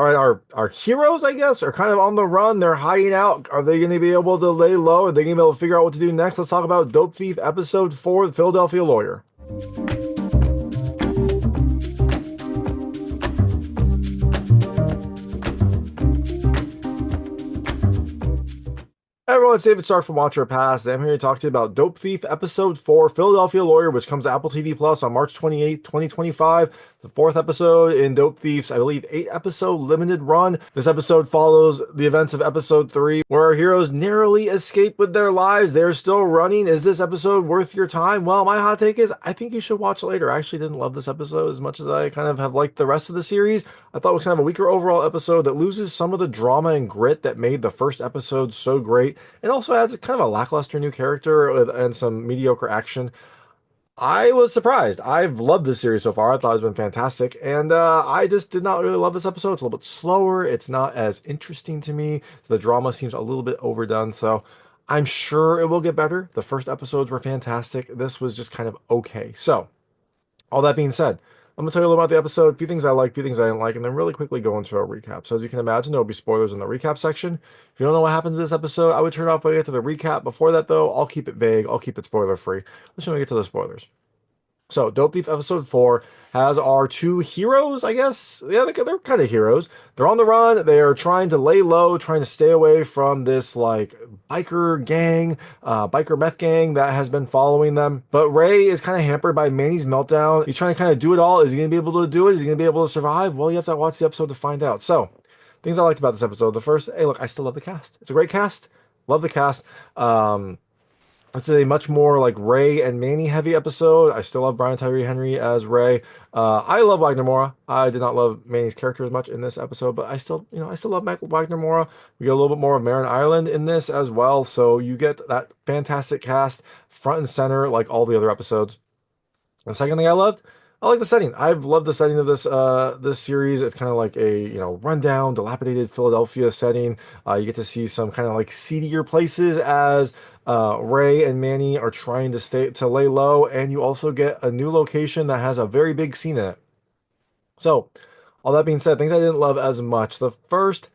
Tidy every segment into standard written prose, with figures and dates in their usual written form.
All right, our heroes, I guess, are kind of on the run. They're hiding out. Are they going to be able to lay low? Are they going to be able to figure out what to do next? Let's talk about Dope Thief episode 4, The Philadelphia Lawyer. Hey everyone, it's David Stark from Watcher Pass. I'm here to talk to you about Dope Thief Episode 4, Philadelphia Lawyer, which comes to Apple TV Plus on March 28th, 2025. It's the fourth episode in Dope Thief's, I believe, 8-episode limited run. This episode follows the events of Episode 3, where our heroes narrowly escape with their lives. They're still running. Is this episode worth your time? Well, my hot take is I think you should watch it later. I actually didn't love this episode as much as I kind of have liked the rest of the series. I thought it was kind of a weaker overall episode that loses some of the drama and grit that made the first episode so great. It also adds kind of a lackluster new character and some mediocre action. I was surprised. I've loved this series so far. I thought it's been fantastic. And I just did not really love this episode. It's a little bit slower. It's not as interesting to me. The drama seems a little bit overdone. So I'm sure it will get better. The first episodes were fantastic. This was just kind of okay. So, all that being said, I'm going to tell you a little about the episode, a few things I like, a few things I didn't like, and then really quickly go into a recap. So as you can imagine, there'll be spoilers in the recap section. If you don't know what happens in this episode, I would turn it off when I get to the recap. Before that, though, I'll keep it vague. I'll keep it spoiler-free. Let's get to the spoilers. So, Dope Thief Episode 4 has our two heroes, I guess. Yeah, they're kind of heroes. They're on the run. They are trying to lay low, trying to stay away from this, like, biker gang, biker meth gang that has been following them. But Ray is kind of hampered by Manny's meltdown. He's trying to kind of do it all. Is he going to be able to do it? Is he going to be able to survive? Well, you have to watch the episode to find out. So, things I liked about this episode. The first, hey, look, I still love the cast. It's a great cast. Love the cast. It's a much more like Ray and Manny heavy episode. I still love Brian Tyree Henry as Ray. I love Wagner Moura. I did not love Manny's character as much in this episode, but I still love Wagner Moura. We get a little bit more of Marin Ireland in this as well, so you get that fantastic cast front and center like all the other episodes. The second thing I like the setting. I've loved the setting of this series. It's kind of like a rundown, dilapidated Philadelphia setting. You get to see some kind of like seedier places as Ray and Manny are trying to lay low, and you also get a new location that has a very big scene in it. So, all that being said, things I didn't love as much. The first,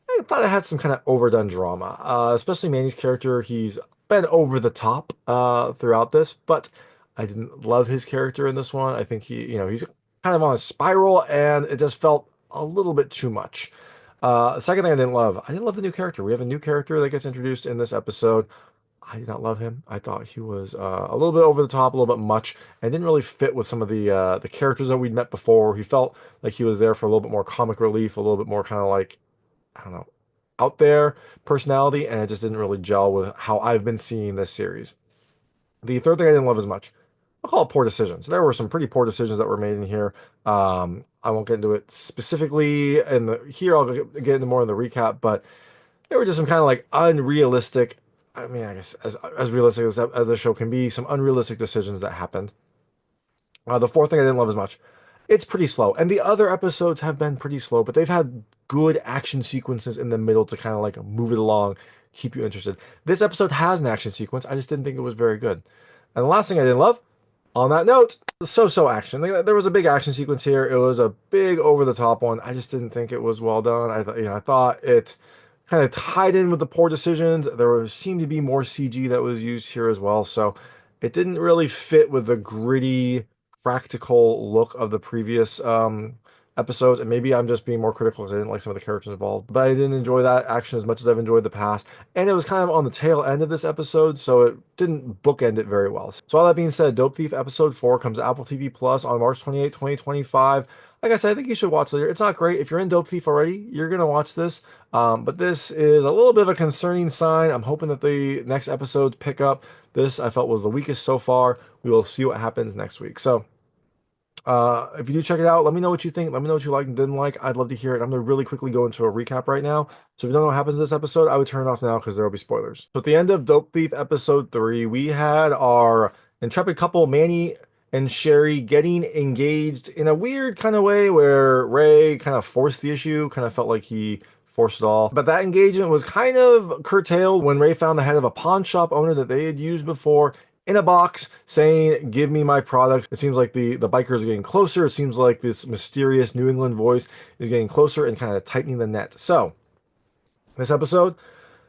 I thought it had some kind of overdone drama, especially Manny's character. He's been over the top throughout this, but I didn't love his character in this one. I think he's kind of on a spiral, and it just felt a little bit too much. The second thing I didn't love the new character. We have a new character that gets introduced in this episode. I did not love him. I thought he was a little bit over the top, a little bit much, and didn't really fit with some of the characters that we'd met before. He felt like he was there for a little bit more comic relief, a little bit more kind of like, I don't know, out there personality, and it just didn't really gel with how I've been seeing this series. The third thing I didn't love as much, I'll call it poor decisions. There were some pretty poor decisions that were made in here. I won't get into it specifically here. I'll get into more in the recap, but there were just some kind of like unrealistic. I mean, I guess as realistic as the show can be, some unrealistic decisions that happened. The fourth thing I didn't love as much, it's pretty slow. And the other episodes have been pretty slow, but they've had good action sequences in the middle to kind of like move it along, keep you interested. This episode has an action sequence. I just didn't think it was very good. And the last thing I didn't love, on that note, so action. There was a big action sequence here. It was a big over the top one. I just didn't think it was well done. I thought it kind of tied in with the poor decisions. Seemed to be more CG that was used here as well, so it didn't really fit with the gritty, practical look of the previous episodes. And maybe I'm just being more critical because I didn't like some of the characters involved, but I didn't enjoy that action as much as I've enjoyed the past. And it was kind of on the tail end of this episode, so it didn't bookend it very well. So all that being said, Dope Thief Episode 4 comes to Apple TV Plus on March 28, 2025. Like I said, I think you should watch later. It's not great. If you're in Dope Thief already, you're going to watch this. But this is a little bit of a concerning sign. I'm hoping that the next episodes pick up. This I felt was the weakest so far. We will see what happens next week. So if you do check it out, let me know what you think. Let me know what you liked and didn't like. I'd love to hear it. I'm going to really quickly go into a recap right now. So if you don't know what happens in this episode, I would turn it off now because there will be spoilers. So at the end of Dope Thief Episode 3, we had our intrepid couple, Manny and Sherry, getting engaged in a weird kind of way where Ray kind of forced the issue, kind of felt like he forced it all. But that engagement was kind of curtailed when Ray found the head of a pawn shop owner that they had used before in a box saying, "Give me my products." It seems like the bikers are getting closer. It seems like this mysterious New England voice is getting closer and kind of tightening the net. So this episode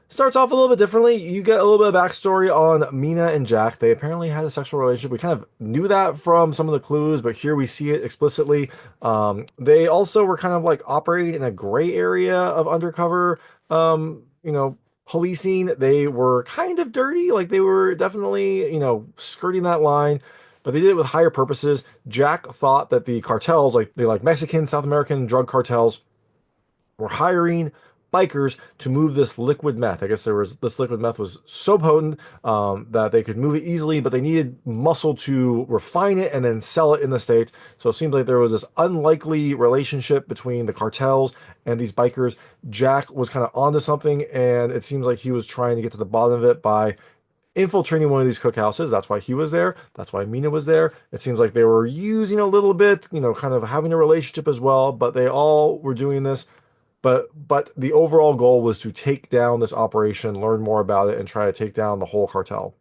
starts off a little bit differently. You get a little bit of backstory on Mina and Jack. They apparently had a sexual relationship. We kind of knew that from some of the clues, but here we see it explicitly. They also were kind of like operating in a gray area of undercover, policing. They were kind of dirty. Like they were definitely, skirting that line, but they did it with higher purposes. Jack thought that the cartels, like Mexican, South American drug cartels, were hiring bikers to move this liquid meth. I guess this liquid meth was so potent that they could move it easily, but they needed muscle to refine it and then sell it in the States. So it seems like there was this unlikely relationship between the cartels and these bikers. Jack was kind of onto something, and it seems like he was trying to get to the bottom of it by infiltrating one of these cookhouses. That's why he was there. That's why Mina was there. It seems like they were using a little bit, kind of having a relationship as well, but they all were doing this. But the overall goal was to take down this operation, learn more about it, and try to take down the whole cartel.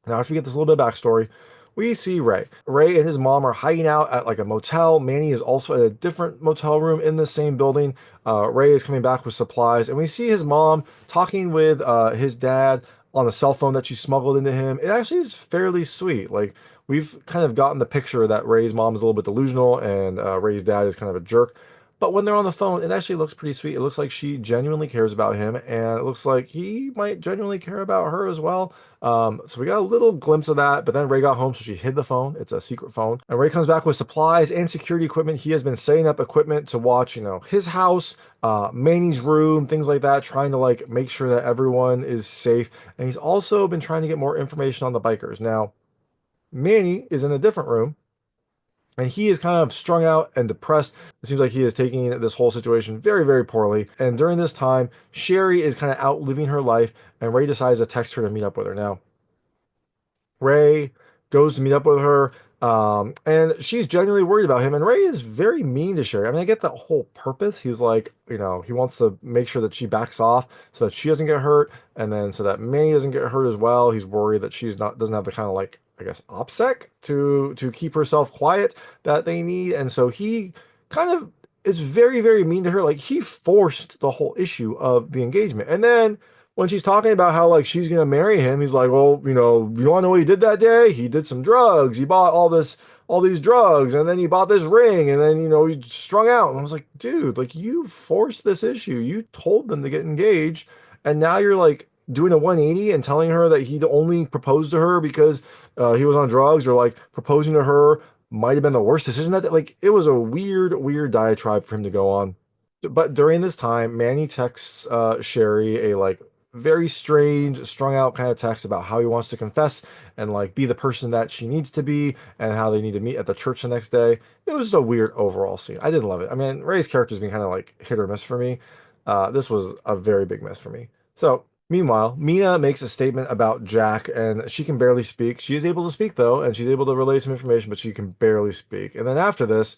Now, after we get this little bit of backstory, we see Ray. Ray and his mom are hiding out at like a motel. Manny is also at a different motel room in the same building. Ray is coming back with supplies, and we see his mom talking with his dad on a cell phone that she smuggled into him. It actually is fairly sweet. Like we've kind of gotten the picture that Ray's mom is a little bit delusional and Ray's dad is kind of a jerk. But when they're on the phone, it actually looks pretty sweet. It looks like she genuinely cares about him, and it looks like he might genuinely care about her as well. So we got a little glimpse of that, but then Ray got home, so she hid the phone. It's a secret phone. And Ray comes back with supplies and security equipment. He has been setting up equipment to watch, his house, Manny's room, things like that, trying to like make sure that everyone is safe. And he's also been trying to get more information on the bikers. Now, Manny is in a different room, and he is kind of strung out and depressed. It seems like he is taking this whole situation very, very poorly. And during this time, Sherry is kind of out living her life, and Ray decides to text her to meet up with her. Now, Ray goes to meet up with her, and she's genuinely worried about him. And Ray is very mean to Sherry. I mean, I get the whole purpose. He's like, he wants to make sure that she backs off so that she doesn't get hurt, and then so that Manny doesn't get hurt as well. He's worried that she's not doesn't have the kind of like, I guess, OPSEC to keep herself quiet that they need. And so he kind of is very, very mean to her. Like he forced the whole issue of the engagement. And then when she's talking about how like she's gonna marry him, he's like, well, you wanna know what he did that day? He did some drugs. He bought all these drugs, and then he bought this ring, and then he strung out. And I was like, dude, like you forced this issue. You told them to get engaged, and now you're like doing a 180 and telling her that he'd only proposed to her because he was on drugs, or like proposing to her might have been the worst decision that like it was a weird, weird diatribe for him to go on. But during this time, Manny texts Sherry a like very strange, strung out kind of text about how he wants to confess and like be the person that she needs to be, and how they need to meet at the church the next day. It was a weird overall scene. I didn't love it. I mean, Ray's character's been kind of like hit or miss for me. This was a very big miss for me. So meanwhile, Mina makes a statement about Jack, and she can barely speak. She is able to speak though, and she's able to relay some information, but she can barely speak. And then after this,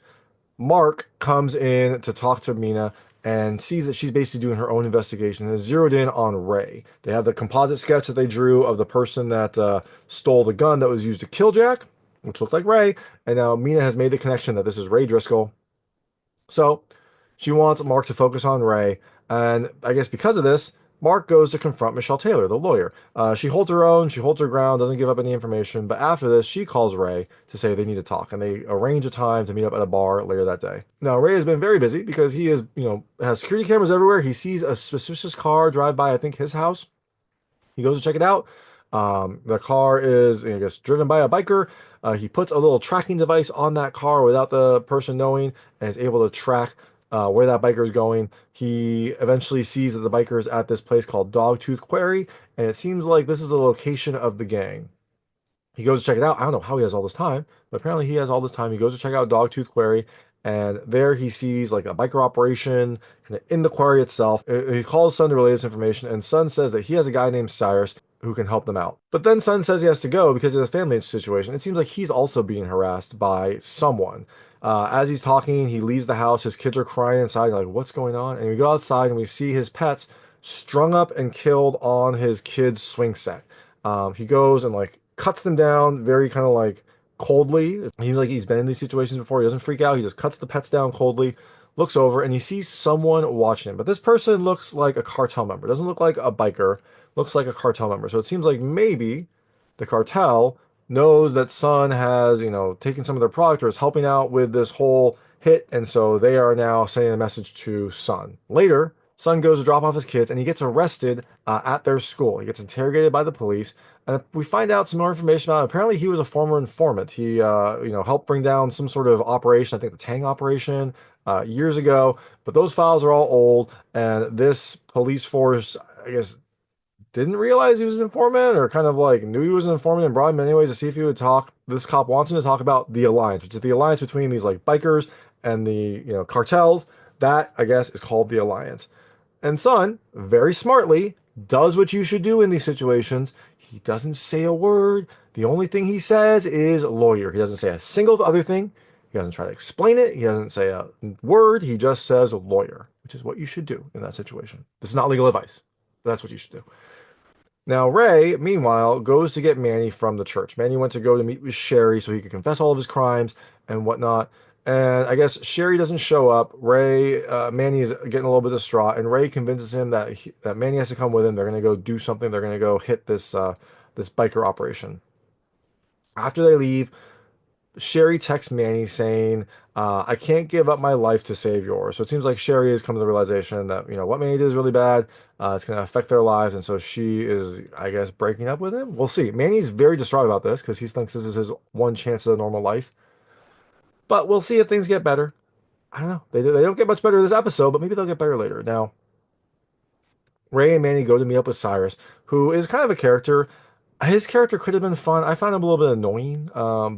Mark comes in to talk to Mina and sees that she's basically doing her own investigation and is zeroed in on Ray. They have the composite sketch that they drew of the person that stole the gun that was used to kill Jack, which looked like Ray. And now Mina has made the connection that this is Ray Driscoll. So she wants Mark to focus on Ray. And I guess because of this, Mark goes to confront Michelle Taylor, the lawyer. She holds her own, she holds her ground, doesn't give up any information. But after this, she calls Ray to say they need to talk, and they arrange a time to meet up at a bar later that day. Now, Ray has been very busy because he is, has security cameras everywhere. He sees a suspicious car drive by, I think, his house. He goes to check it out. The car is, I guess, driven by a biker. He puts a little tracking device on that car without the person knowing, and is able to track where that biker is going. He eventually sees that the biker is at this place called Dogtooth Quarry, and it seems like this is the location of the gang. He goes to check it out. I don't know how he has all this time, but apparently he has all this time. He goes to check out Dogtooth Quarry, and there he sees like a biker operation kind of in the quarry itself. He calls Son to relay this information, and Son says that he has a guy named Cyrus who can help them out. But then Son says he has to go because of the family situation. It seems like he's also being harassed by someone. As he's talking, he leaves the house. His kids are crying inside. Like, what's going on? And we go outside and we see his pets strung up and killed on his kid's swing set. He goes and like cuts them down very kind of like coldly. He's like he's been in these situations before. He doesn't freak out. He just cuts the pets down coldly, looks over, and he sees someone watching him. But this person looks like a cartel member. Doesn't look like a biker. Looks like a cartel member. So it seems like maybe the cartel knows that Sun has, taken some of their product or is helping out with this whole hit, and so they are now sending a message to Sun. Later, Sun goes to drop off his kids, and he gets arrested at their school. He gets interrogated by the police, and we find out some more information about him. Apparently, he was a former informant. He, helped bring down some sort of operation, I think the Tang operation, years ago. But those files are all old, and this police force, I guess, didn't realize he was an informant, or kind of like knew he was an informant and brought him anyways to see if he would talk. This cop wants him to talk about the alliance, which is the alliance between these like bikers and the cartels. That, I guess, is called the alliance. And Sun, very smartly, does what you should do in these situations. He doesn't say a word. The only thing he says is lawyer. He doesn't say a single other thing. He doesn't try to explain it. He doesn't say a word. He just says lawyer, which is what you should do in that situation. This is not legal advice, but that's what you should do. Now, Ray, meanwhile, goes to get Manny from the church. Manny went to go to meet with Sherry so he could confess all of his crimes and whatnot. And I guess Sherry doesn't show up. Manny is getting a little bit distraught, and Ray convinces him that Manny has to come with him. They're going to go do something. They're going to go hit this biker operation. After they leave, Sherry texts Manny saying, I can't give up my life to save yours. So it seems like Sherry has come to the realization that, what Manny did is really bad. It's going to affect their lives. And so she is, I guess, breaking up with him. We'll see. Manny's very distraught about this because he thinks this is his one chance at a normal life. But we'll see if things get better. I don't know. They don't get much better this episode, but maybe they'll get better later. Now, Ray and Manny go to meet up with Cyrus, who is kind of a character. His character could have been fun. I found him a little bit annoying,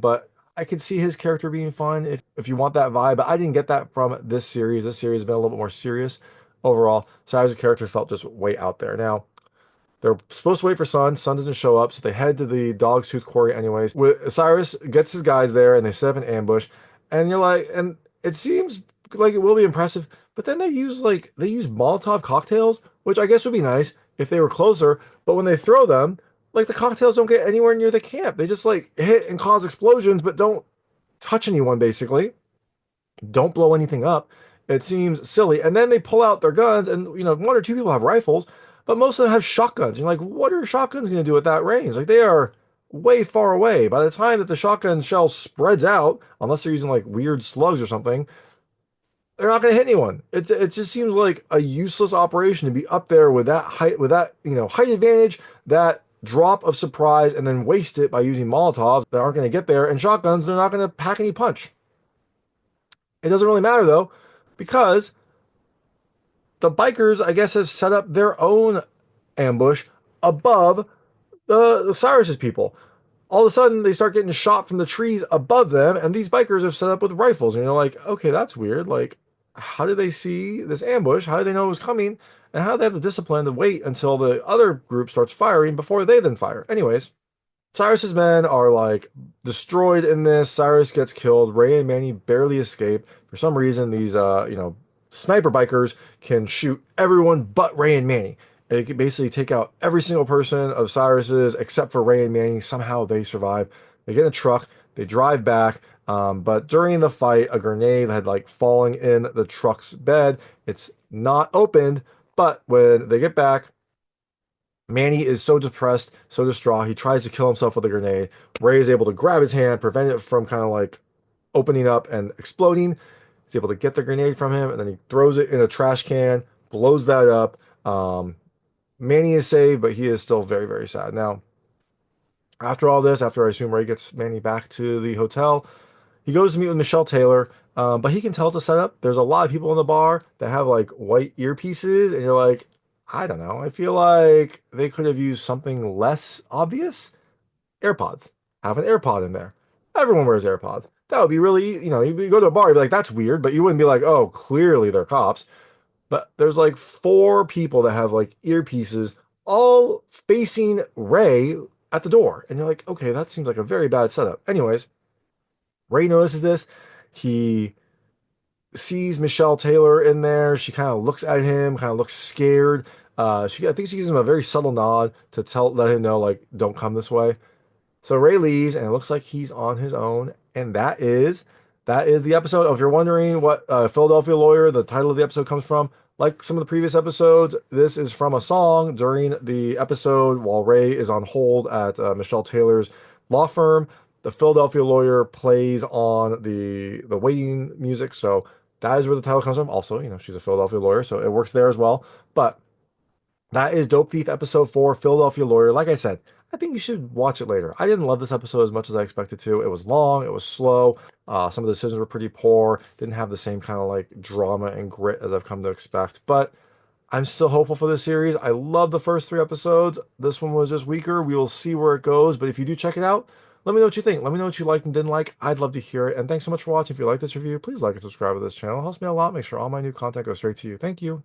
but I could see his character being fun if you want that vibe. But I didn't get that from this series. This series has been a little bit more serious overall. Cyrus' character felt just way out there. Now, they're supposed to wait for Sun. Sun doesn't show up, so they head to the Dogtooth Quarry anyways. Cyrus gets his guys there, and they set up an ambush. And you're like, and it seems like it will be impressive, but then they use Molotov cocktails, which I guess would be nice if they were closer. But when they throw them, like the cocktails don't get anywhere near the camp. They just like hit and cause explosions, but don't touch anyone, basically. Don't blow anything up. It seems silly. And then they pull out their guns, and one or two people have rifles, but most of them have shotguns. You're like, what are shotguns going to do at that range? Like, they are way far away. By the time that the shotgun shell spreads out, unless they're using like weird slugs or something, they're not going to hit anyone. It just seems like a useless operation to be up there with that height, height advantage, that drop of surprise, and then waste it by using Molotovs that aren't going to get there, and shotguns, they're not going to pack any punch. It doesn't really matter though, because the bikers, I guess, have set up their own ambush above the Cyrus's people. All of a sudden, they start getting shot from the trees above them, and these bikers have set up with rifles. And you're like, okay, that's weird. Like, how did they see this ambush? How did they know it was coming? And how do they have the discipline to wait until the other group starts firing before they then fire? Anyways, Cyrus's men are like destroyed in this. Cyrus gets killed. Ray and Manny barely escape. For some reason, these sniper bikers can shoot everyone but Ray and Manny. They can basically take out every single person of Cyrus's except for Ray and Manny. Somehow they survive. They get in a truck. They drive back. But during the fight, a grenade had like fallen in the truck's bed. It's not opened, but when they get back, Manny is so depressed, so distraught, he tries to kill himself with a grenade. Ray is able to grab his hand, prevent it from kind of like opening up and exploding. He's able to get the grenade from him, and then he throws it in a trash can, blows that up. Manny is saved, but he is still very, very sad. Now, after all this, after I assume Ray gets Manny back to the hotel, he goes to meet with Michelle Taylor, but he can tell it's a setup. There's a lot of people in the bar that have like white earpieces, and you're like, I don't know. I feel like they could have used something less obvious. AirPods. Have an AirPod in there. Everyone wears AirPods. That would be really, you go to a bar, you'd be like, that's weird, but you wouldn't be like, oh, clearly they're cops. But there's like 4 people that have like earpieces all facing Ray at the door. And you're like, okay, that seems like a very bad setup. Anyways, Ray notices this. He sees Michelle Taylor in there. She kind of looks at him, kind of looks scared. I think she gives him a very subtle nod to let him know, like, don't come this way. So Ray leaves, and it looks like he's on his own, and that is the episode. If you're wondering what Philadelphia Lawyer, the title of the episode comes from, like some of the previous episodes, this is from a song during the episode while Ray is on hold at Michelle Taylor's law firm. The Philadelphia Lawyer plays on the waiting music, so that is where the title comes from. Also, she's a Philadelphia lawyer, so it works there as well. But that is Dope Thief episode 4, Philadelphia Lawyer. Like I said, I think you should watch it later. I didn't love this episode as much as I expected to. It was long, it was slow. Some of the decisions were pretty poor. Didn't have the same kind of like drama and grit as I've come to expect. But I'm still hopeful for this series. I love the first 3 episodes. This one was just weaker. We will see where it goes. But if you do check it out, let me know what you think. Let me know what you liked and didn't like. I'd love to hear it. And thanks so much for watching. If you like this review, please like and subscribe to this channel. It helps me a lot. Make sure all my new content goes straight to you. Thank you.